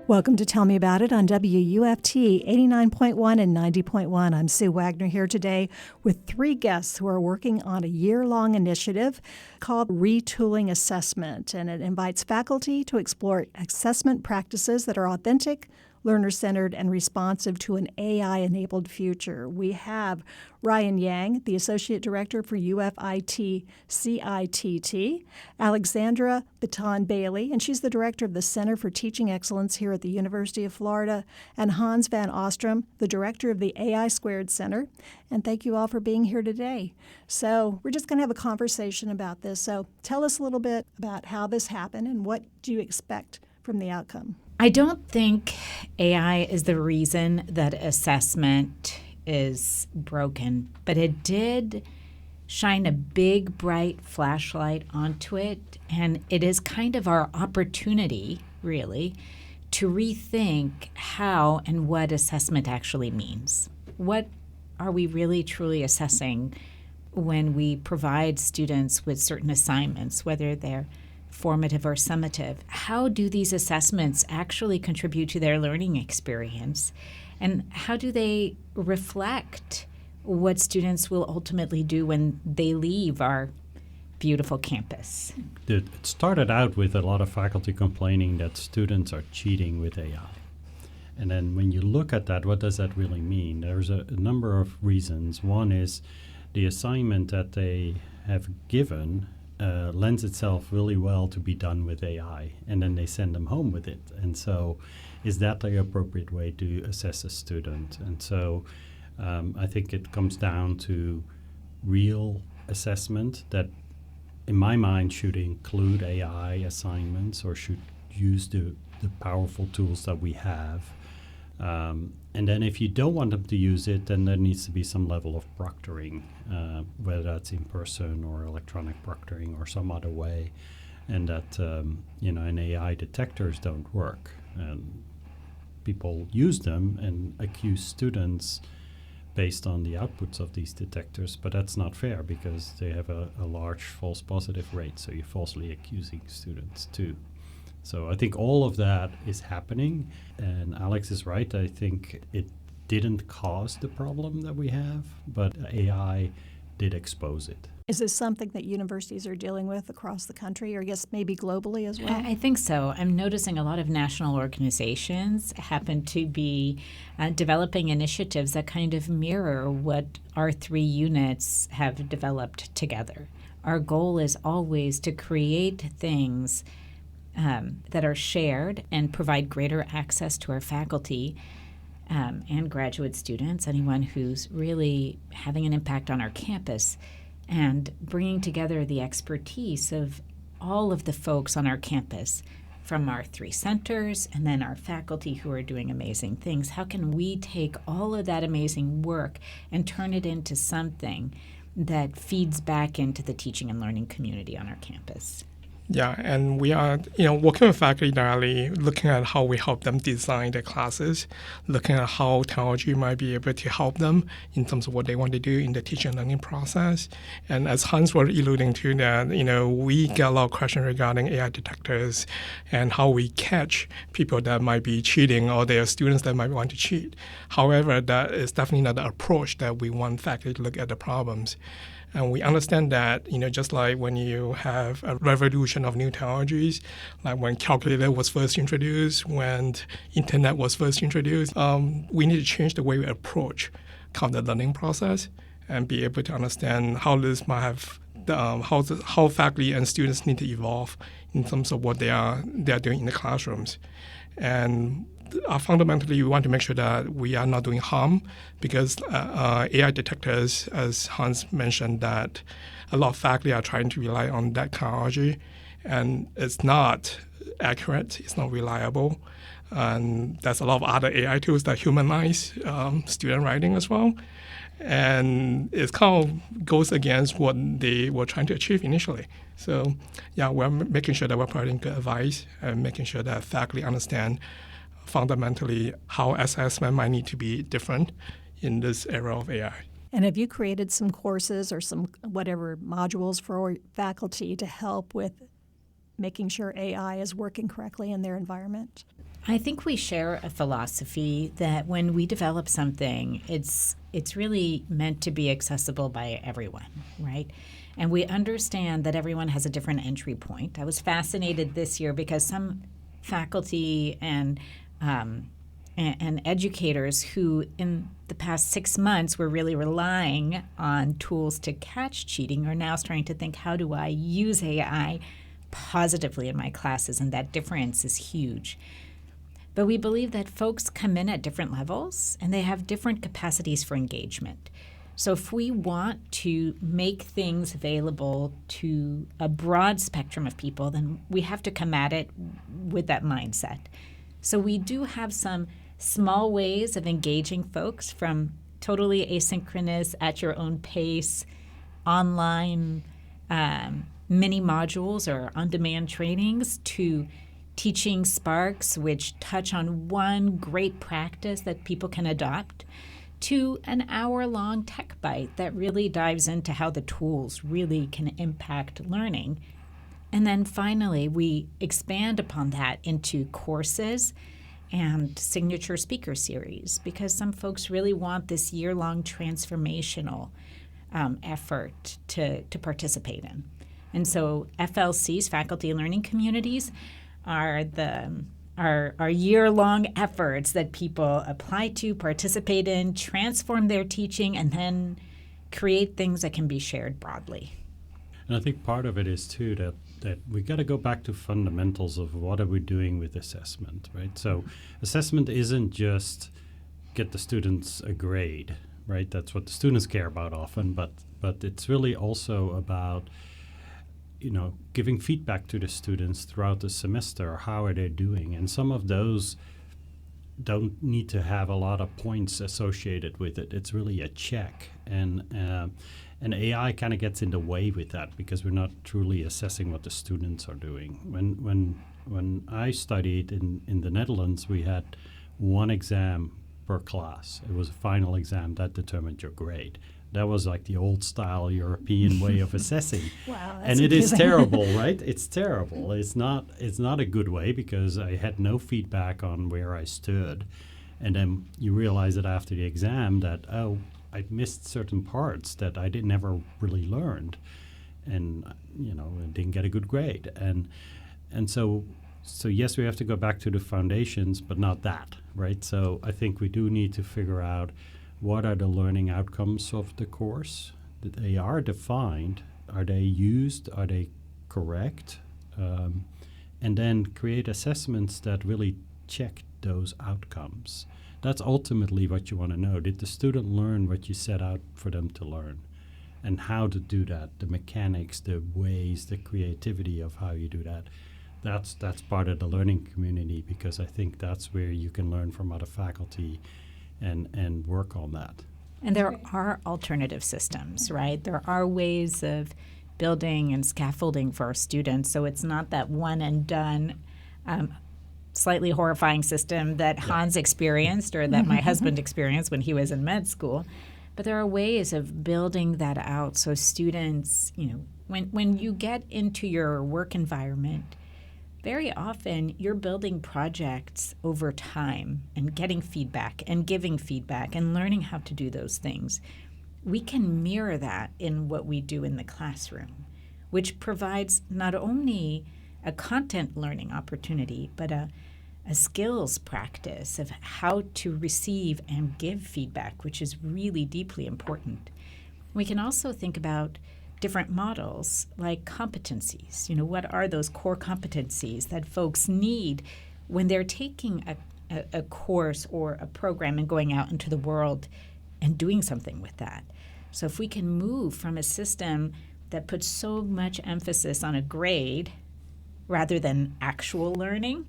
Welcome to Tell Me About It on WUFT 89.1 and 90.1. I'm Sue Wagner here today with three guests who are working on a year-long initiative called Retooling Assessment, and it invites faculty to explore assessment practices that are authentic, learner-centered, and responsive to an AI-enabled future. We have Ryan Yang, the Associate Director for UFIT CITT, Alexandra Baton-Bailey, and she's the Director of the Center for Teaching Excellence here at the University of Florida, and Hans Van Ostrom, the Director of the AI2 Center. And thank you all for being here today. So we're just going to have a conversation about this. So tell us a little bit about how this happened and what do you expect from the outcome. I don't think AI is the reason that assessment is broken, but it did shine a big, bright flashlight onto it, and it is kind of our opportunity, really, to rethink how and what assessment actually means. What are we really truly assessing when we provide students with certain assignments, whether they're formative or summative? How do these assessments actually contribute to their learning experience? And how do they reflect what students will ultimately do when they leave our beautiful campus? It started out with a lot of faculty complaining that students are cheating with AI. And then when you look at that, what does that really mean? There's a number of reasons. One is the assignment that they have given lends itself really well to be done with AI, and then they send them home with it. And so is that the appropriate way to assess a student? And so I think it comes down to real assessment that, in my mind, should include AI assignments or should use the powerful tools that we have. And then if you don't want them to use it, then there needs to be some level of proctoring, whether that's in person or electronic proctoring or some other way, and that and AI detectors don't work. And people use them and accuse students based on the outputs of these detectors, but that's not fair because they have a large false positive rate, so you're falsely accusing students too. So I think all of that is happening, and Alex is right. I think it didn't cause the problem that we have, but AI did expose it. Is this something that universities are dealing with across the country, or yes, maybe globally as well? I think so. I'm noticing a lot of national organizations happen to be developing initiatives that kind of mirror what our three units have developed together. Our goal is always to create things that are shared and provide greater access to our faculty and graduate students, anyone who's really having an impact on our campus, and bringing together the expertise of all of the folks on our campus from our three centers and then our faculty who are doing amazing things. How can we take all of that amazing work and turn it into something that feeds back into the teaching and learning community on our campus? Yeah, and we are, working with faculty directly, looking at how we help them design their classes, looking at how technology might be able to help them in terms of what they want to do in the teaching and learning process. And as Hans was alluding to that, we get a lot of questions regarding AI detectors and how we catch people that might be cheating or their students that might want to cheat. However, that is definitely not the approach that we want faculty to look at the problems. And we understand that, just like when you have a revolution of new technologies, like when calculator was first introduced, when internet was first introduced, we need to change the way we approach the learning process and be able to understand how this might have, how faculty and students need to evolve in terms of what they are doing in the classrooms. And fundamentally, we want to make sure that we are not doing harm because AI detectors, as Hans mentioned, that a lot of faculty are trying to rely on that technology, and it's not accurate, it's not reliable. And there's a lot of other AI tools that humanize student writing as well. And it kind of goes against what they were trying to achieve initially. So, yeah, we're making sure that we're providing good advice and making sure that faculty understand fundamentally how assessment might need to be different in this era of AI. And have you created some courses or some whatever modules for faculty to help with making sure AI is working correctly in their environment? I think we share a philosophy that when we develop something, it's really meant to be accessible by everyone, right? And we understand that everyone has a different entry point. I was fascinated this year because some faculty and educators who in the past 6 months were really relying on tools to catch cheating are now starting to think, how do I use AI positively in my classes? And that difference is huge. But we believe that folks come in at different levels and they have different capacities for engagement. So if we want to make things available to a broad spectrum of people, then we have to come at it with that mindset. So we do have some small ways of engaging folks, from totally asynchronous, at your own pace, online mini modules or on-demand trainings, to teaching sparks, which touch on one great practice that people can adopt, to an hour-long tech bite that really dives into how the tools really can impact learning. And then finally, we expand upon that into courses and signature speaker series, because some folks really want this year-long transformational effort to participate in. And so FLCs, faculty learning communities, are year-long efforts that people apply to, participate in, transform their teaching, and then create things that can be shared broadly. And I think part of it is too that we got to go back to fundamentals of what are we doing with assessment, right? So assessment isn't just get the students a grade, right? That's what the students care about often, but it's really also about giving feedback to the students throughout the semester. How are they doing? And some of those don't need to have a lot of points associated with it. It's really a check. And AI kind of gets in the way with that because we're not truly assessing what the students are doing. When I studied in the Netherlands, we had one exam per class. It was a final exam that determined your grade. That was like the old style European way of assessing. Wow, and it is terrible, right? It's terrible. It's not a good way because I had no feedback on where I stood. And then you realize that after the exam that, I missed certain parts that I never really learned. And, I didn't get a good grade. And so yes, we have to go back to the foundations, but not that, right? So I think we do need to figure out what are the learning outcomes of the course? That they are defined. Are they used? Are they correct? And then create assessments that really check those outcomes. That's ultimately what you want to know. Did the student learn what you set out for them to learn? And how to do that, the mechanics, the ways, the creativity of how you do that. That's part of the learning community, because I think that's where you can learn from other faculty and work on that. And there are alternative systems, right? There are ways of building and scaffolding for our students, so it's not that one and done, slightly horrifying system that Hans experienced or that my husband experienced when he was in med school. But there are ways of building that out so students, when you get into your work environment, very often you're building projects over time and getting feedback and giving feedback and learning how to do those things. We can mirror that in what we do in the classroom, which provides not only a content learning opportunity, but a skills practice of how to receive and give feedback, which is really deeply important. We can also think about different models like competencies. What are those core competencies that folks need when they're taking a course or a program and going out into the world and doing something with that? So if we can move from a system that puts so much emphasis on a grade rather than actual learning,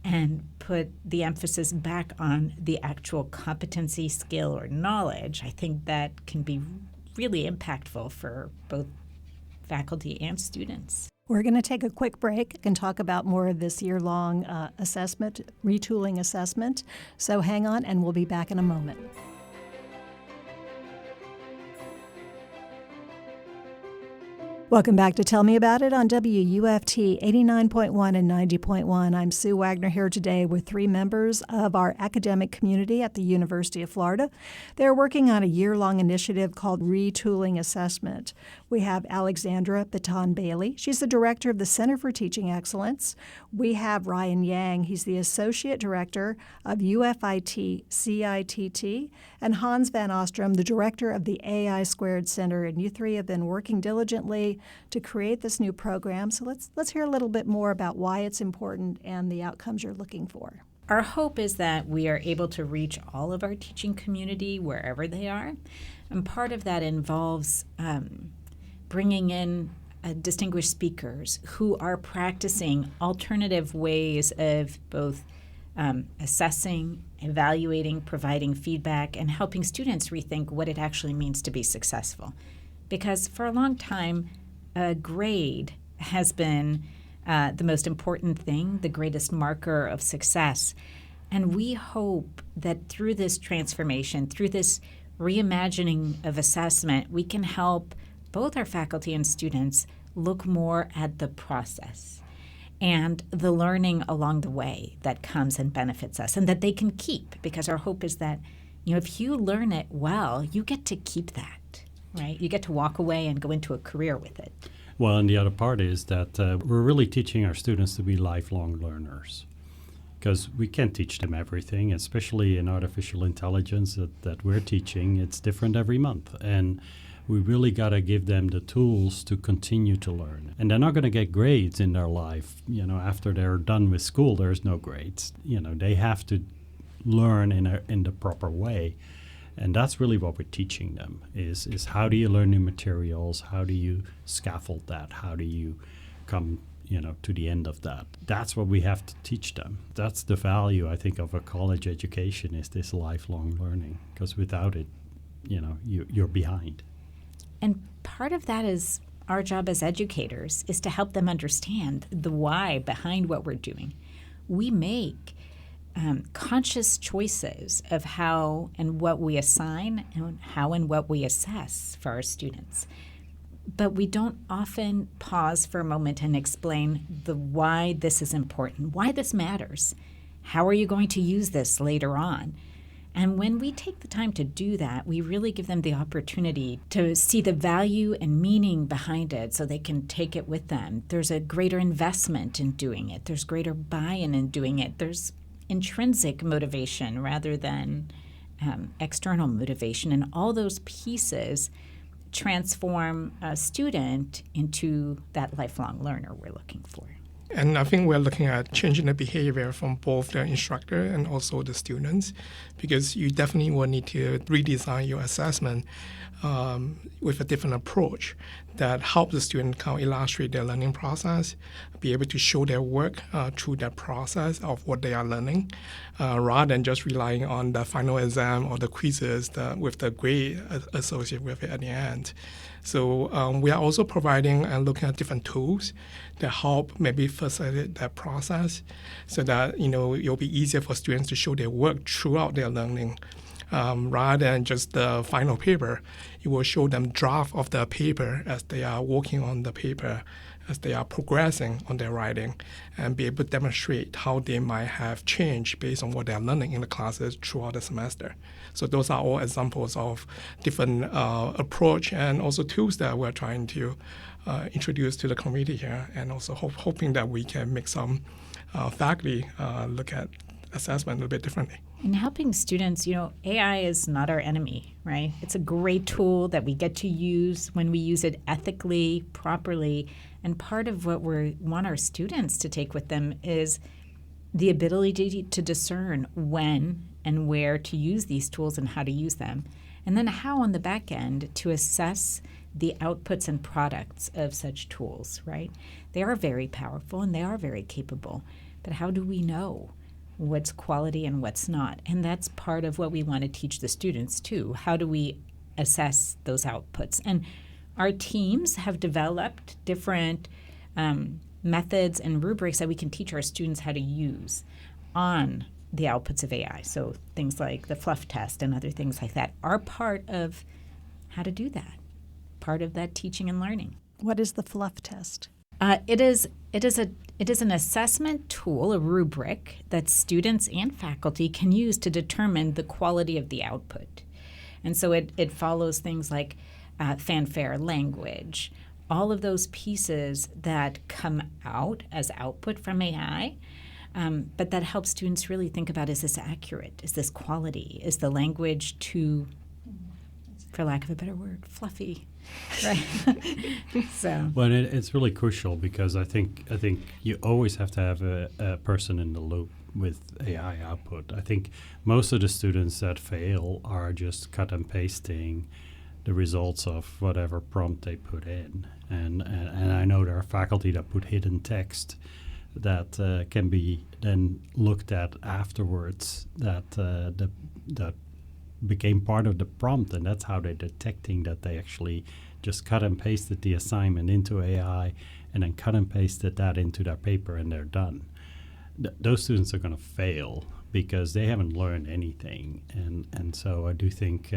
and put the emphasis back on the actual competency, skill, or knowledge, I think that can be really impactful for both faculty and students. We're going to take a quick break and talk about more of this year-long assessment, retooling assessment. So hang on, and we'll be back in a moment. Welcome back to Tell Me About It on WUFT 89.1 and 90.1. I'm Sue Wagner here today with three members of our academic community at the University of Florida. They're working on a year-long initiative called Retooling Assessment. We have Alexandra Baton-Bailey. She's the director of the Center for Teaching Excellence. We have Ryan Yang. He's the associate director of UFIT CITT. And Hans Van Ostrom, the director of the AI2 Center. And you three have been working diligently to create this new program. So let's hear a little bit more about why it's important and the outcomes you're looking for. Our hope is that we are able to reach all of our teaching community wherever they are. And part of that involves bringing in distinguished speakers who are practicing alternative ways of both assessing, evaluating, providing feedback, and helping students rethink what it actually means to be successful. Because for a long time, a grade has been the most important thing, the greatest marker of success. And we hope that through this transformation, through this reimagining of assessment, we can help both our faculty and students look more at the process and the learning along the way that comes and benefits us and that they can keep. Because our hope is that, if you learn it well, you get to keep that. Right? You get to walk away and go into a career with it. Well, and the other part is that we're really teaching our students to be lifelong learners, because we can't teach them everything, especially in artificial intelligence that we're teaching. It's different every month. And we really got to give them the tools to continue to learn. And they're not going to get grades in their life. After they're done with school, there's no grades. They have to learn in the proper way. And that's really what we're teaching them is how do you learn new materials? How do you scaffold that? How do you come, to the end of that? That's what we have to teach them. That's the value, I think, of a college education is this lifelong learning. Because without it, you're behind. And part of that is our job as educators is to help them understand the why behind what we're doing. We make conscious choices of how and what we assign and how and what we assess for our students. But we don't often pause for a moment and explain the why this is important, why this matters. How are you going to use this later on? And when we take the time to do that, we really give them the opportunity to see the value and meaning behind it so they can take it with them. There's a greater investment in doing it. There's greater buy-in in doing it. There's intrinsic motivation rather than external motivation. And all those pieces transform a student into that lifelong learner we're looking for. And I think we're looking at changing the behavior from both the instructor and also the students, because you definitely will need to redesign your assessment with a different approach that helps the student kind of illustrate their learning process, be able to show their work through that process of what they are learning, rather than just relying on the final exam or the quizzes with the grade associated with it at the end. So we are also providing and looking at different tools that help maybe facilitate that process so that, it'll be easier for students to show their work throughout their learning. Rather than just the final paper, it will show them draft of the paper as they are working on the paper, as they are progressing on their writing, and be able to demonstrate how they might have changed based on what they are learning in the classes throughout the semester. So those are all examples of different approach and also tools that we're trying to introduce to the community here, and also hoping that we can make some faculty look at assessment a little bit differently. In helping students, AI is not our enemy, right? It's a great tool that we get to use when we use it ethically, properly. And part of what we want our students to take with them is the ability to discern when and where to use these tools and how to use them. And then how on the back end to assess the outputs and products of such tools, right? They are very powerful and they are very capable. But how do we know what's quality and what's not? And that's part of what we want to teach the students too. How do we assess those outputs? And our teams have developed different methods and rubrics that we can teach our students how to use on the outputs of AI. So things like the FLUF test and other things like that are part of how to do that, part of that teaching and learning. What is the fluff test? It is an assessment tool, a rubric that students and faculty can use to determine the quality of the output. And so it follows things like fanfare, language, all of those pieces that come out as output from AI. But that helps students really think about, is this accurate? Is this quality? Is the language too, for lack of a better word, fluffy? Right. So. Well, it's really crucial because I think you always have to have a person in the loop with AI output. I think most of the students that fail are just cut and pasting the results of whatever prompt they put in, and I know there are faculty that put hidden text that can be then looked at afterwards that became part of the prompt, and that's how they're detecting that they actually just cut and pasted the assignment into AI and then cut and pasted that into their paper and they're done. Those students are going to fail because they haven't learned anything, and so I do think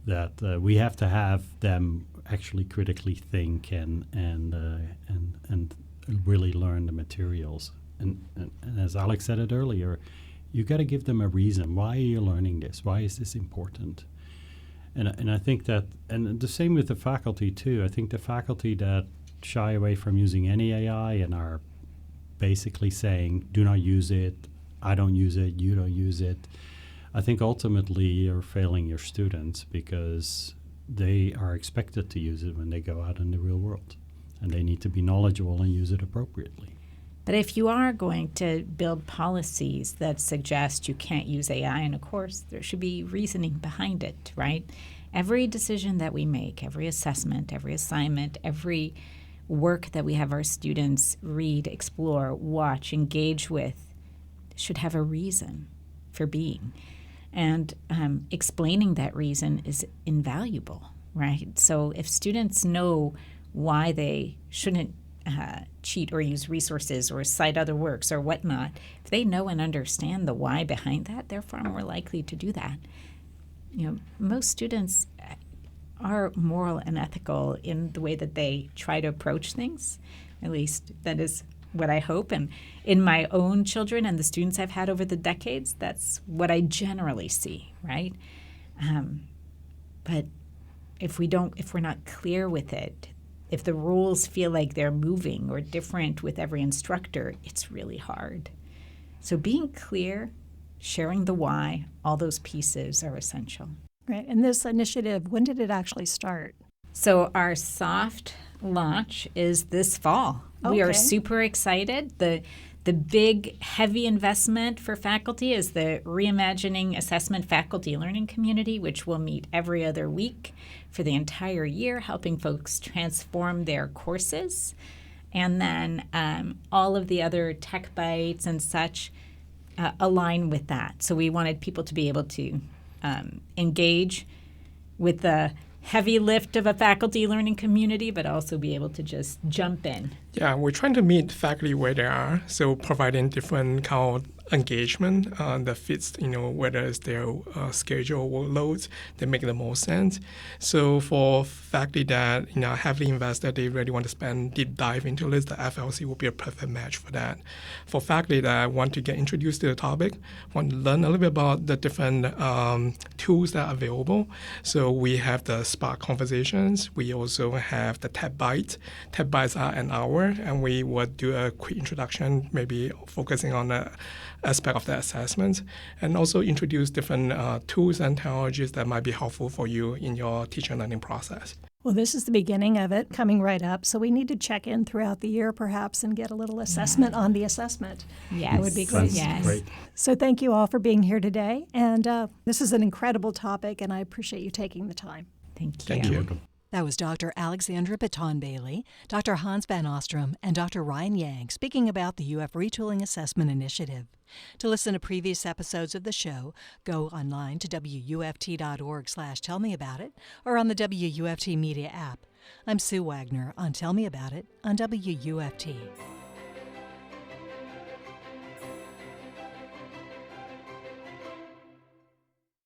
that we have to have them actually critically think and really learn the materials. And as Alex said it earlier, you got to give them a reason. Why are you learning this? Why is this important? And I think that, and the same with the faculty too. I think the faculty that shy away from using any AI and are basically saying, do not use it, I don't use it, you don't use it, I think ultimately you're failing your students because they are expected to use it when they go out in the real world. And they need to be knowledgeable and use it appropriately. But if you are going to build policies that suggest you can't use AI in a course, there should be reasoning behind it, right? Every decision that we make, every assessment, every assignment, every work that we have our students read, explore, watch, engage with should have a reason for being. And explaining that reason is invaluable, right? So if students know why they shouldn't cheat or use resources or cite other works or whatnot, if they know and understand the why behind that, they're far more likely to do that. You know, most students are moral and ethical in the way that they try to approach things. At least that is what I hope. And in my own children and the students I've had over the decades, that's what I generally see, right? But if we're not clear with it, if the rules feel like they're moving or different with every instructor, it's really hard. So being clear, sharing the why, all those pieces are essential. Right. And this initiative, when did it actually start? So our soft launch is this fall. Okay. We are super excited. The big, heavy investment for faculty is the Reimagining Assessment Faculty Learning Community, which will meet every other week for the entire year, helping folks transform their courses. And then all of the other tech bites and such align with that. So we wanted people to be able to engage with the heavy lift of a faculty learning community, but also be able to just jump in. Yeah, we're trying to meet faculty where they are, so providing different kind of engagement that fits, whether it's their schedule workloads that make the most sense. So for faculty that heavily invested, they really want to spend deep dive into this, the FLC will be a perfect match for that. For faculty that want to get introduced to the topic, want to learn a little bit about the different tools that are available. So we have the Spark conversations. We also have the Tech Bites. Tech Bites are an hour, and we would do a quick introduction, maybe focusing on the aspect of the assessment, and also introduce different tools and technologies that might be helpful for you in your teaching and learning process. Well, this is the beginning of it coming right up, so we need to check in throughout the year perhaps and get a little assessment on the assessment. Yes. That would be great. Yes. Great. So thank you all for being here today, and this is an incredible topic, and I appreciate you taking the time. Thank you. Thank you. You're welcome. That was Dr. Alexandra Baton-Bailey, Dr. Hans Van Ostrom, and Dr. Ryan Yang speaking about the UF Retooling Assessment Initiative. To listen to previous episodes of the show, go online to wuft.org/tellmeaboutit or on the WUFT Media app. I'm Sue Wagner on Tell Me About It on WUFT.